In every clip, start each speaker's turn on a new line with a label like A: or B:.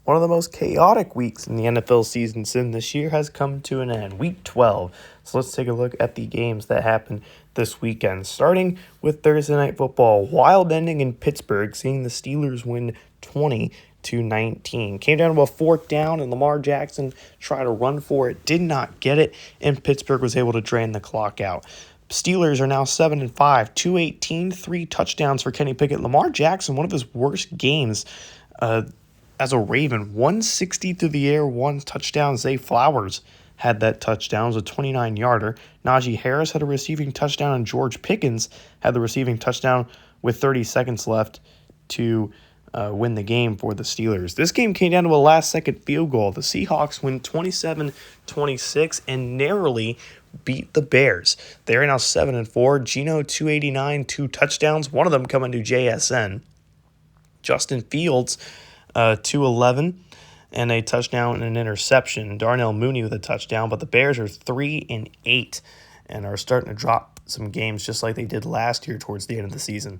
A: One of the most chaotic weeks in the NFL season since this year has come to an end, Week 12. So let's take a look at the games that happened this weekend, starting with Thursday Night Football. Wild ending in Pittsburgh, seeing the Steelers win 20-19. Came down to a fourth down, and Lamar Jackson tried to run for it, did not get it, and Pittsburgh was able to drain the clock out. Steelers are now 7-5, 218, 3 touchdowns for Kenny Pickett. Lamar Jackson, one of his worst games as a Raven, 160 through the air, 1 touchdown. Zay Flowers had that touchdown. It was a 29-yarder. Najee Harris had a receiving touchdown, and George Pickens had the receiving touchdown with 30 seconds left to win the game for the Steelers. This game came down to a last-second field goal. The Seahawks win 27-26 and narrowly beat the Bears. They are now 7-4. Geno, 289, 2 touchdowns, one of them coming to JSN. Justin Fields, 211 and a touchdown and an interception. Darnell Mooney with a touchdown, but the Bears are 3-8 and are starting to drop some games just like they did last year towards the end of the season.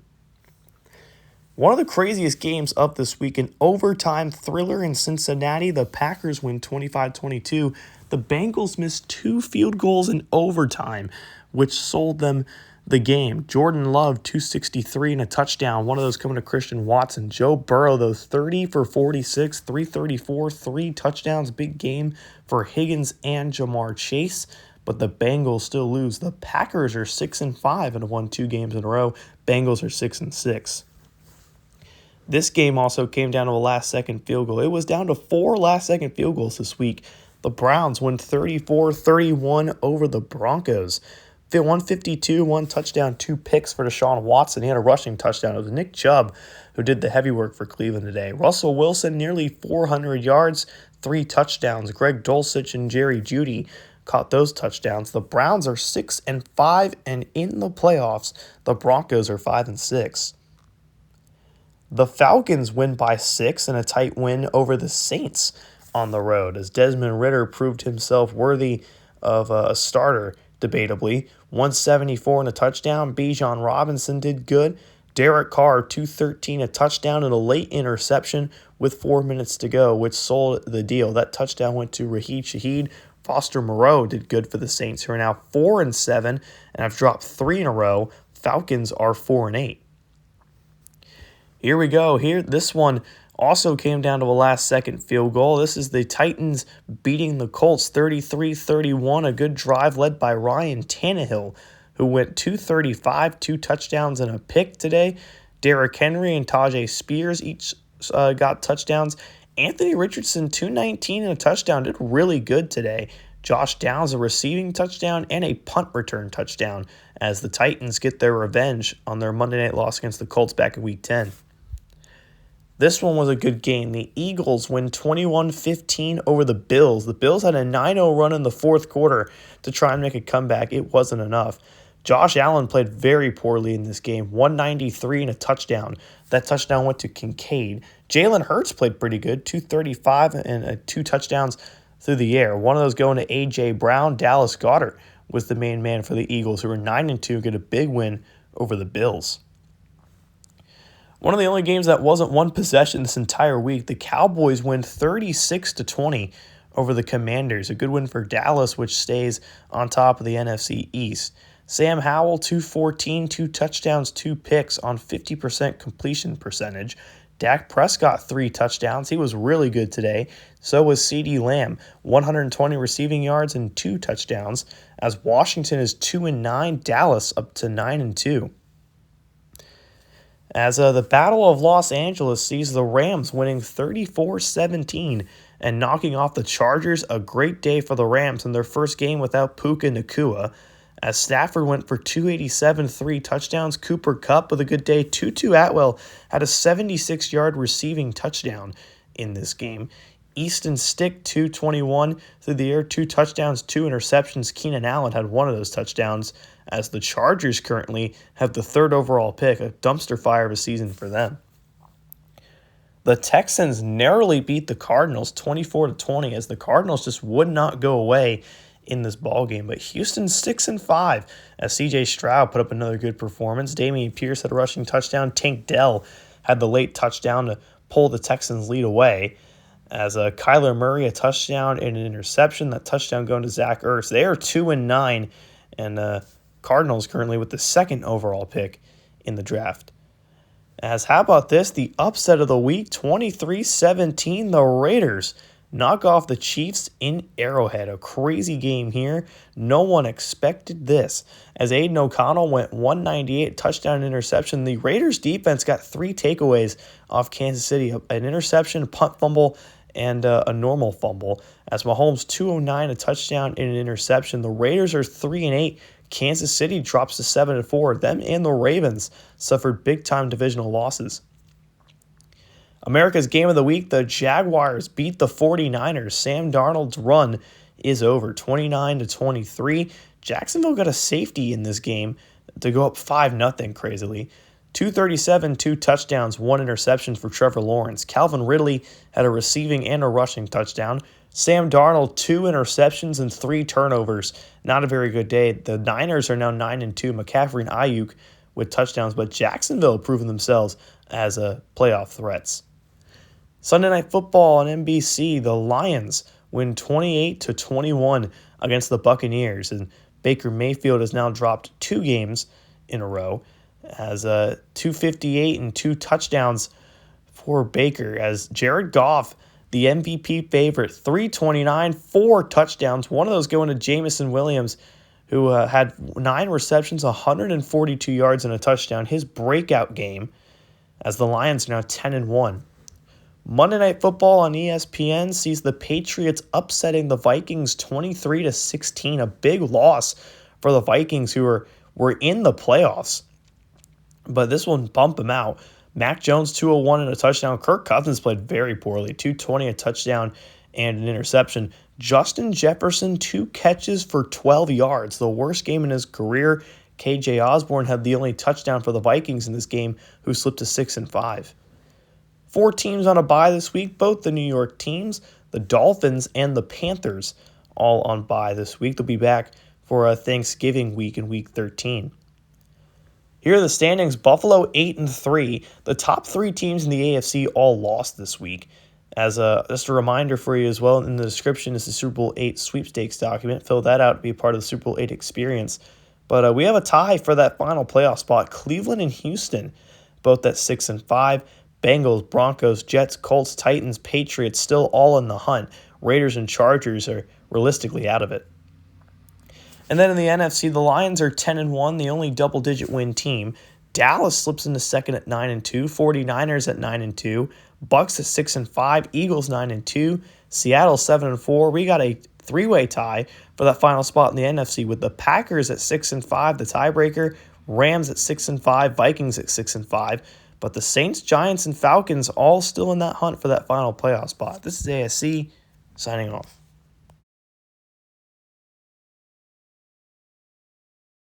A: One of the craziest games of this week, an overtime thriller in Cincinnati. The Packers win 25-22. The Bengals missed 2 field goals in overtime, which sold them the game. Jordan Love, 263 and a touchdown. One of those coming to Christian Watson. Joe Burrow, though, 30 for 46, 334, 3 touchdowns. Big game for Higgins and Jamar Chase. But the Bengals still lose. The Packers are 6-5 and have won 2 games in a row. Bengals are 6-6. This game also came down to a last-second field goal. It was down to 4 last-second field goals this week. The Browns win 34-31 over the Broncos. 152, 1 touchdown, 2 picks for Deshaun Watson. He had a rushing touchdown. It was Nick Chubb who did the heavy work for Cleveland today. Russell Wilson, nearly 400 yards, 3 touchdowns. Greg Dulcich and Jerry Jeudy caught those touchdowns. The Browns are 6-5, and in the playoffs, the Broncos are 5-6. The Falcons win by 6 in a tight win over the Saints on the road, as Desmond Ridder proved himself worthy of a starter, debatably. 174 and a touchdown. Bijan Robinson did good. Derek Carr, 213, a touchdown and a late interception with 4 minutes to go, which sold the deal. That touchdown went to Raheem Shaheed. Foster Moreau did good for the Saints, who are now 4-7 and have dropped 3 in a row. Falcons are 4-8. Here we go. This one also came down to a last-second field goal. This is the Titans beating the Colts 33-31. A good drive led by Ryan Tannehill, who went 235, 2 touchdowns and a pick today. Derrick Henry and Tajay Spears each got touchdowns. Anthony Richardson, 219 and a touchdown, did really good today. Josh Downs, a receiving touchdown and a punt return touchdown, as the Titans get their revenge on their Monday night loss against the Colts back in Week 10. This one was a good game. The Eagles win 21-15 over the Bills. The Bills had a 9-0 run in the fourth quarter to try and make a comeback. It wasn't enough. Josh Allen played very poorly in this game, 193 and a touchdown. That touchdown went to Kincaid. Jalen Hurts played pretty good, 235 and 2 touchdowns through the air. One of those going to A.J. Brown. Dallas Goedert was the main man for the Eagles, who were 9-2, get a big win over the Bills. One of the only games that wasn't one possession this entire week, the Cowboys win 36-20 over the Commanders. A good win for Dallas, which stays on top of the NFC East. Sam Howell, 214, 2 touchdowns, 2 picks on 50% completion percentage. Dak Prescott, 3 touchdowns. He was really good today. So was CeeDee Lamb, 120 receiving yards and 2 touchdowns, as Washington is 2-9, Dallas up to 9-2. As the Battle of Los Angeles sees the Rams winning 34-17 and knocking off the Chargers. A great day for the Rams in their first game without Puka Nacua, as Stafford went for 287, 3 touchdowns. Cooper Kupp with a good day. Tutu Atwell had a 76-yard receiving touchdown in this game. Easton Stick, 221 through the air, 2 touchdowns, 2 interceptions. Keenan Allen had one of those touchdowns, as the Chargers currently have the 3rd overall pick, a dumpster fire of a season for them. The Texans narrowly beat the Cardinals 24-20, as the Cardinals just would not go away in this ballgame. But Houston's 6-5, as C.J. Stroud put up another good performance. Dameon Pierce had a rushing touchdown. Tank Dell had the late touchdown to pull the Texans' lead away. as Kyler Murray a touchdown and an interception. That touchdown going to Zach Ertz. They are 2-9, and Cardinals currently with the second overall pick in the draft. As how about this? The upset of the week, 23-17, the Raiders knock off the Chiefs in Arrowhead. A crazy game here. No one expected this. As Aiden O'Connell went 198, touchdown interception. The Raiders defense got 3 takeaways off Kansas City. An interception, punt fumble, and a normal fumble. As Mahomes 209, a touchdown and an interception. The Raiders are 3-8. Kansas City drops to 7-4. Them and the Ravens suffered big-time divisional losses. America's game of the week, the Jaguars beat the 49ers. Sam Darnold's run is over, 29-23. Jacksonville got a safety in this game to go up 5-0 crazily. 237, 2 touchdowns, 1 interception for Trevor Lawrence. Calvin Ridley had a receiving and a rushing touchdown. Sam Darnold, 2 interceptions and 3 turnovers. Not a very good day. The Niners are now 9-2. McCaffrey and Ayuk with touchdowns, but Jacksonville proven themselves as playoff threats. Sunday Night Football on NBC, the Lions win 28-21 against the Buccaneers, and Baker Mayfield has now dropped 2 games in a row as 258 and 2 touchdowns for Baker, as Jared Goff, the MVP favorite, 329, 4 touchdowns, one of those going to Jameson Williams, who had 9 receptions, 142 yards, and a touchdown. His breakout game as the Lions are now 10-1. Monday Night Football on ESPN sees the Patriots upsetting the Vikings 23-16, a big loss for the Vikings who were in the playoffs. But this one bumped them out. Mac Jones 201 and a touchdown. Kirk Cousins played very poorly, 220, a touchdown and an interception. Justin Jefferson, 2 catches for 12 yards, the worst game in his career. KJ Osborne had the only touchdown for the Vikings in this game, who slipped to 6-5. 4 teams on a bye this week, both the New York teams, the Dolphins and the Panthers, all on bye this week. They'll be back for Thanksgiving week in week 13. Here are the standings. Buffalo 8-3. The top 3 teams in the AFC all lost this week. As just a reminder for you as well, in the description is the Super Bowl 8 sweepstakes document. Fill that out to be a part of the Super Bowl 8 experience. But we have a tie for that final playoff spot. Cleveland and Houston, both at 6-5. Bengals, Broncos, Jets, Colts, Titans, Patriots still all in the hunt. Raiders and Chargers are realistically out of it. And then in the NFC, the Lions are 10-1, the only double-digit win team. Dallas slips into second at 9-2, 49ers at 9-2, Bucks at 6-5, Eagles 9-2, Seattle 7-4. We got a 3-way tie for that final spot in the NFC with the Packers at 6-5, the tiebreaker, Rams at 6-5, Vikings at 6-5. But the Saints, Giants, and Falcons all still in that hunt for that final playoff spot. This is ASC, signing off.